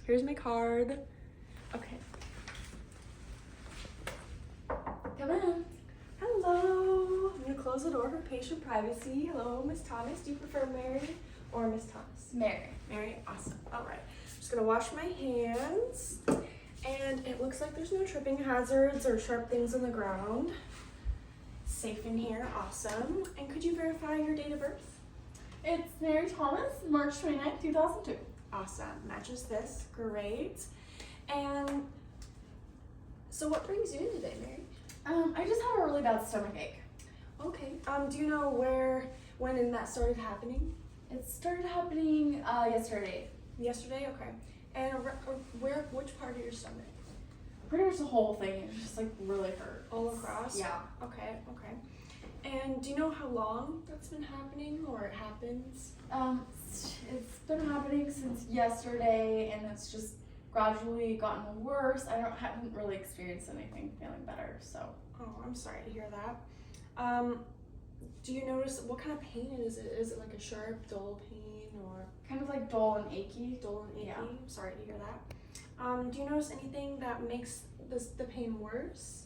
Here's my card. Okay. Come in. Hello. I'm gonna close the door for patient privacy. Hello, Miss Thomas. Do you prefer Mary or Miss Thomas? Mary. Mary, awesome. All right. Just gonna wash my hands. And it looks like there's no tripping hazards or sharp things on the ground. Safe in here, awesome. And could you verify your date of birth? It's Mary Thomas, March 29th, 2002. Awesome, matches this, great. And so what brings you in today, Mary? I just had a really bad stomach ache. Okay, do you know when that started happening? It started happening yesterday. Yesterday, okay. And which part of your stomach? Pretty much the whole thing. It just like really hurt. All across? Yeah. Okay. And do you know how long that's been happening, or it happens? It's been happening since yesterday, and it's just gradually gotten worse. I haven't really experienced anything feeling better, so. Oh, I'm sorry to hear that. Do you notice what kind of pain is it? Is it like a sharp, dull pain, or Kind of like dull and achy. dull and achy? Yeah. I'm sorry to hear that. Do you notice anything that makes the pain worse?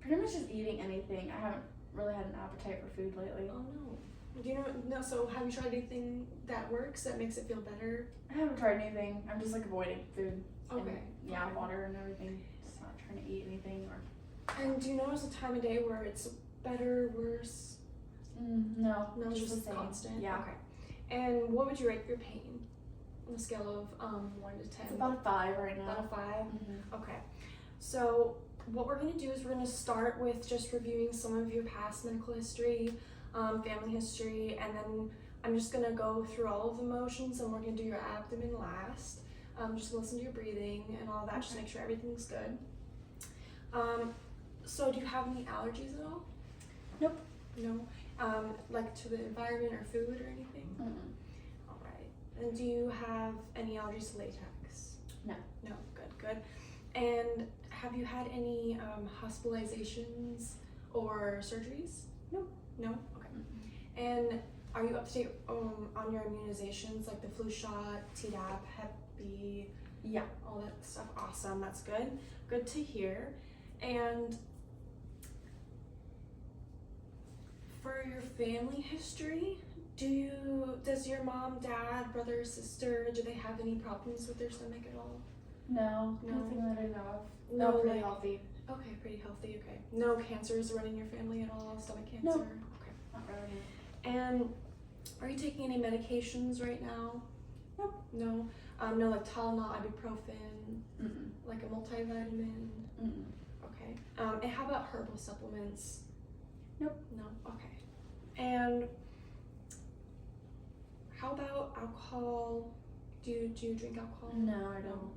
Pretty much just eating anything. I haven't really had an appetite for food lately. Oh no. Do you know? No. So have you tried anything that works that makes it feel better? I haven't tried anything. I'm just like avoiding food. Okay. And, yeah, Okay. water and everything. Just not trying to eat anything or. And do you notice a time of day where it's better, worse? No. No, just just the same. constant. Yeah. Okay. And what would you rate your pain on a scale of 1 to 10? It's about a 5 right now. About a 5. Mm-hmm. Okay. So what we're going to do is we're going to start with just reviewing some of your past medical history, family history, and then I'm just going to go through all of the motions, and we're going to do your abdomen last. Just listen to your breathing and all that, just to make sure everything's good. So do you have any allergies at all? Nope. No? Like to the environment or food or anything? Mm-mm. All right. And do you have any allergies to latex? No. No, good. And have you had any hospitalizations or surgeries? Nope. No? Okay. And are you up to date on your immunizations, like the flu shot, Tdap, Hep B, Yeah. all that stuff? Awesome, that's good. Good to hear. And for your family history, does your mom, dad, brother, sister, do they have any problems with their stomach at all? No. No. Nothing that I know of. No, They're pretty like- healthy. Okay, pretty healthy, okay. No cancers running your family at all? Stomach cancer? No. Okay. Not really. And are you taking any medications right now? Nope. No? No, like Tylenol, ibuprofen, Mm-mm. like a multivitamin? Mm-mm. Okay. And how about herbal supplements? Nope. No? Okay. And how about alcohol? Do you drink alcohol? No, I don't.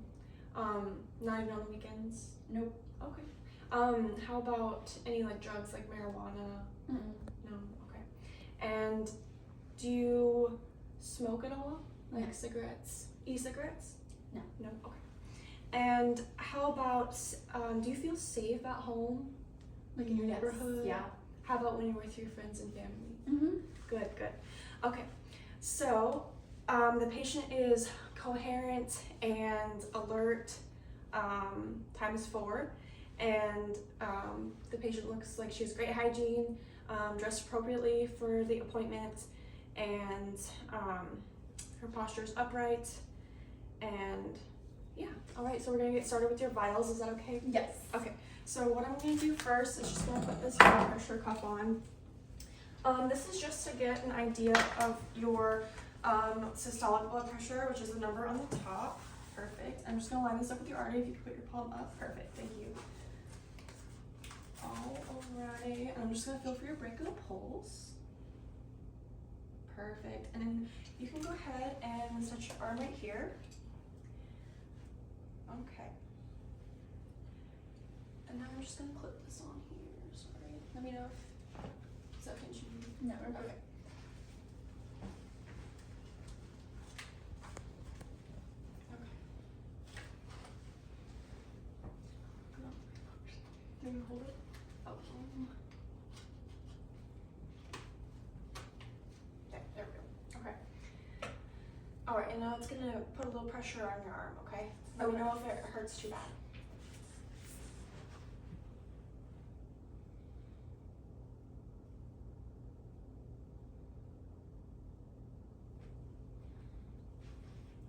Not even on the weekends? Nope. Okay. How about any like drugs like marijuana? Mm-mm. No? Okay. And do you smoke at all? Like No. cigarettes? E-cigarettes? No. No? Okay. And how about, do you feel safe at home? Like in your Yes. neighborhood? Yeah. How about when you're with your friends and family? Mm-hmm. Good. Okay. So, the patient is coherent and alert, times 4. And the patient looks like she has great hygiene, dressed appropriately for the appointment, and her posture is upright. And yeah, all right, so we're gonna get started with your vitals. Is that okay? Yes. Okay, so what I'm gonna do first is just gonna put this blood pressure cuff on. This is just to get an idea of your systolic blood pressure, which is the number on the top. Perfect. I'm just gonna line this up with your artery. If you could put your palm up. Perfect. Thank you. All right. I'm just gonna feel for your break of the pulse. Perfect. And then you can go ahead and touch your arm right here. Okay. And now I'm just gonna clip this on here. Sorry. Let me know if is that pinching you? No. Okay. Can you hold it? Oh. Yeah, there we go. Okay. All right, and I know it's gonna put a little pressure on your arm, okay? Let me know if it hurts too bad.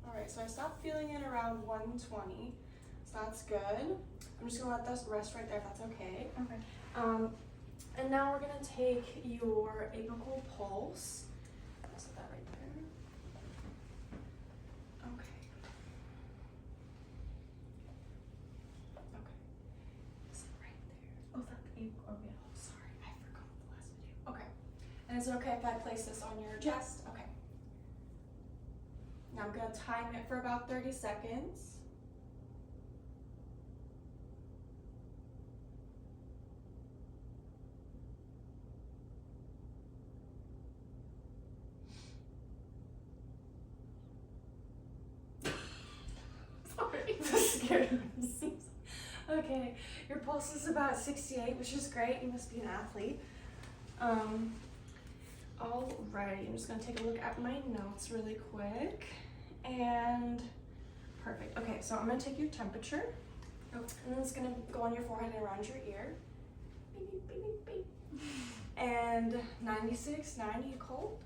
Alright, so I stopped feeling it around 120, so that's good. I'm just gonna let this rest right there if that's okay. Okay. And now we're gonna take your apical pulse. I'll set that right there. Okay. Okay. Is it right there? Oh, that's the oh yeah. Oh, sorry, I forgot the last video. Okay. And is it okay if I place this on your chest? Okay. Now I'm gonna time it for about 30 seconds. Sorry, this scared me. Okay, your pulse is about 68, which is great. You must be an athlete. Alrighty, I'm just gonna take a look at my notes really quick. And perfect. Okay, so I'm gonna take your temperature. Oh, and then it's gonna go on your forehead and around your ear. Beep, beep, beep, beep, beep. And 96, 90, cold?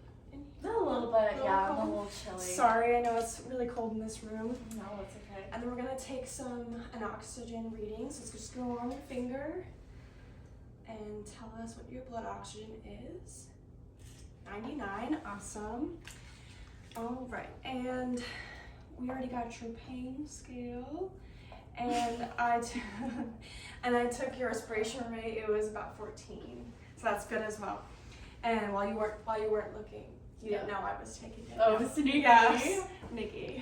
A little bit, yeah, I'm a cold? little chilly. Sorry, I know it's really cold in this room. No, it's okay. And then we're gonna take an oxygen reading. So it's just go on your finger and tell us what your blood oxygen is. 99, awesome. All right, and we already got your pain scale, and I took your respiration rate. It was about 14, so that's good as well. And while you weren't looking, you didn't know I was taking it. Oh, sneaky. Yes, Nikki.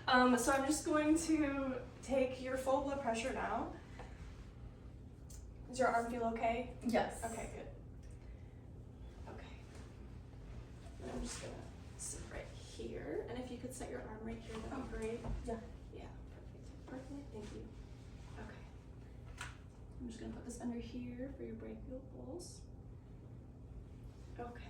So I'm just going to take your full blood pressure now. Does your arm feel okay? Yes. Okay, good. Okay. And I'm just gonna sit right here. And if you could set your arm right here, that'd be great. Yeah. Yeah, perfect. Perfect, thank you. Okay. I'm just gonna put this under here for your brachial pulse. Okay.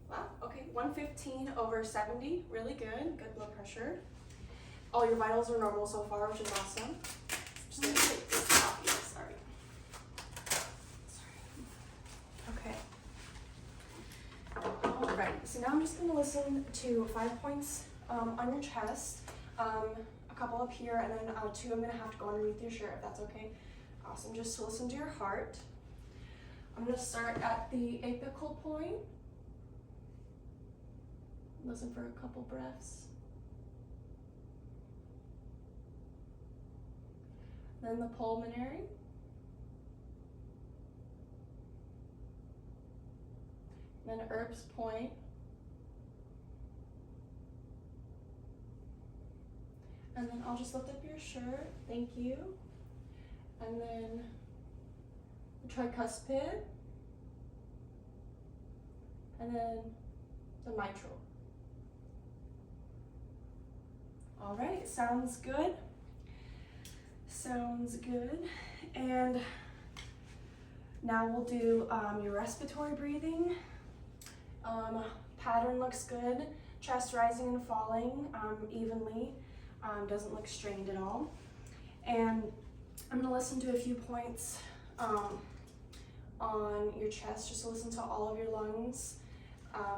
Wow, okay, 115 over 70, really good, good blood pressure. All your vitals are normal so far, which is awesome. Just gonna take this off here, sorry. Okay. All right, so now I'm just gonna listen to 5 points on your chest, a couple up here, and then 2 I'm gonna have to go underneath your shirt, if that's okay. Awesome, just to listen to your heart. I'm gonna start at the apical point. Listen for a couple breaths. Then the pulmonary. Then Erb's point. And then I'll just lift up your shirt, thank you. And then the tricuspid. And then the mitral. All right, sounds good. Sounds good. And now we'll do your respiratory breathing. Pattern looks good. Chest rising and falling evenly. Doesn't look strained at all. And I'm gonna listen to a few points on your chest, just to listen to all of your lungs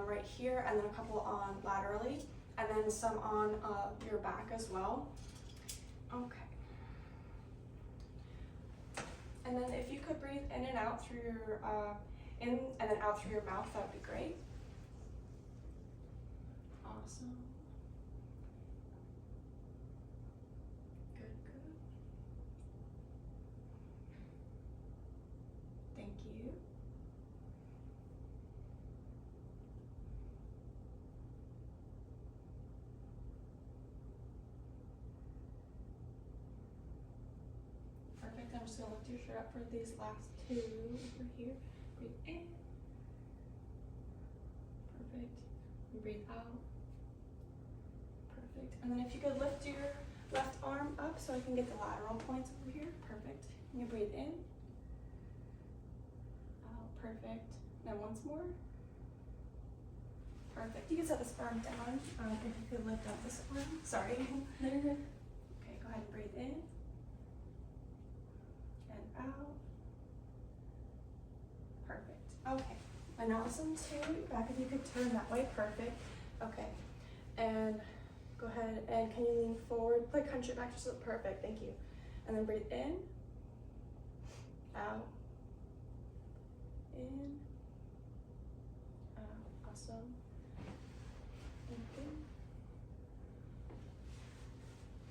right here, and then a couple on laterally, and then some on your back as well. Okay. And then if you could breathe in and out through your, in and then out through your mouth, that would be great. Awesome. Good, good. Thank you. Perfect. I'm just gonna lift your shirt up for these last 2 over here. Breathe in. Breathe out. Good. Good. Thank you. Okay. And now I'm just gonna take your full blood pressure. Okay. 115 over 70, really good. Good blood pressure. All right. So now I'm just gonna listen to your respiratory breathing. And breathe out. Perfect. And then if you could lift your left arm up so I can get the lateral points over here. Perfect. And you breathe in. Out. Perfect. Now once more. Perfect. You can set this arm down. If you could lift up this arm. Sorry. No, you're good. Okay, go ahead and breathe in. And out. Perfect. Okay. And now listen to your back. If you could turn that way. Perfect. Okay. And go ahead and can you lean forward? Like hunch your back just so perfect. Thank you. And then breathe in. Out. In. Out. Awesome. And again.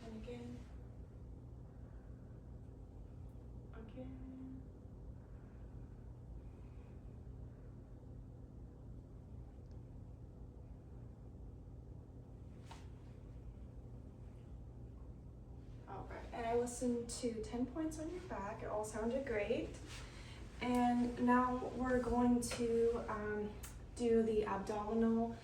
And again. Again. All right, and I listened to 10 points on your back. It all sounded great. And now we're going to do the abdominal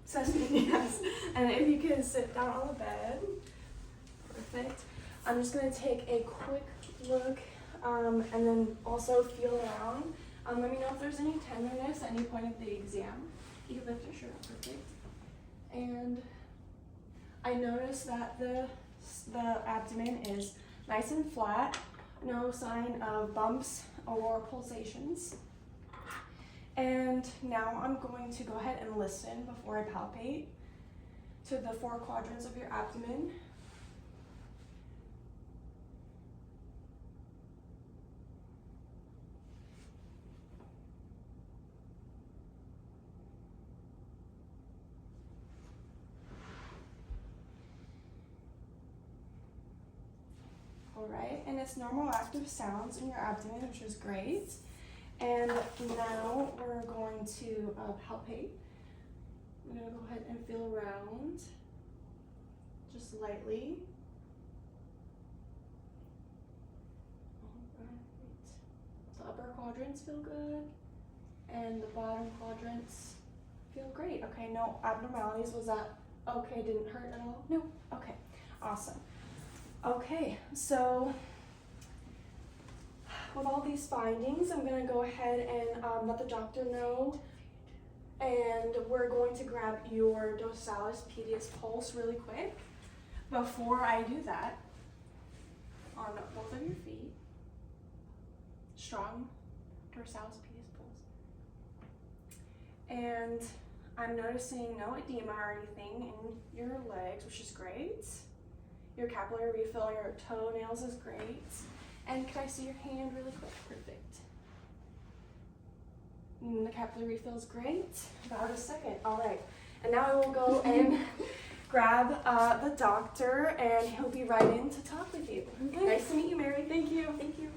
session, yes. And if you can sit down on the bed, perfect. I'm just gonna take a quick look and then also feel around. Let me know if there's any tenderness at any point of the exam. You can lift your shirt up, perfect. And I noticed that the abdomen is nice and flat, no sign of bumps or pulsations. And now I'm going to go ahead and listen before I palpate to the 4 quadrants of your abdomen. All right, and it's normal active sounds in your abdomen, which is great. And now we're going to palpate. I'm gonna go ahead and feel around, just lightly. All right. The upper quadrants feel good, and the bottom quadrants feel great. Okay, no abnormalities. Was that okay? Didn't hurt at all? No. Okay, awesome. Okay, so with all these findings, I'm going to go ahead and let the doctor know, and we're going to grab your dorsalis pedis pulse really quick. Before I do that, on both of your feet, strong dorsalis pedis pulse. And I'm noticing no edema or anything in your legs, which is great. Your capillary refill, your toenails is great. And can I see your hand really quick? Perfect. And the capillary refill is great. About a second. All right. And now I will go and grab the doctor, and he'll be right in to talk with you. Okay. Nice to meet you, Mary. Thank you. Thank you.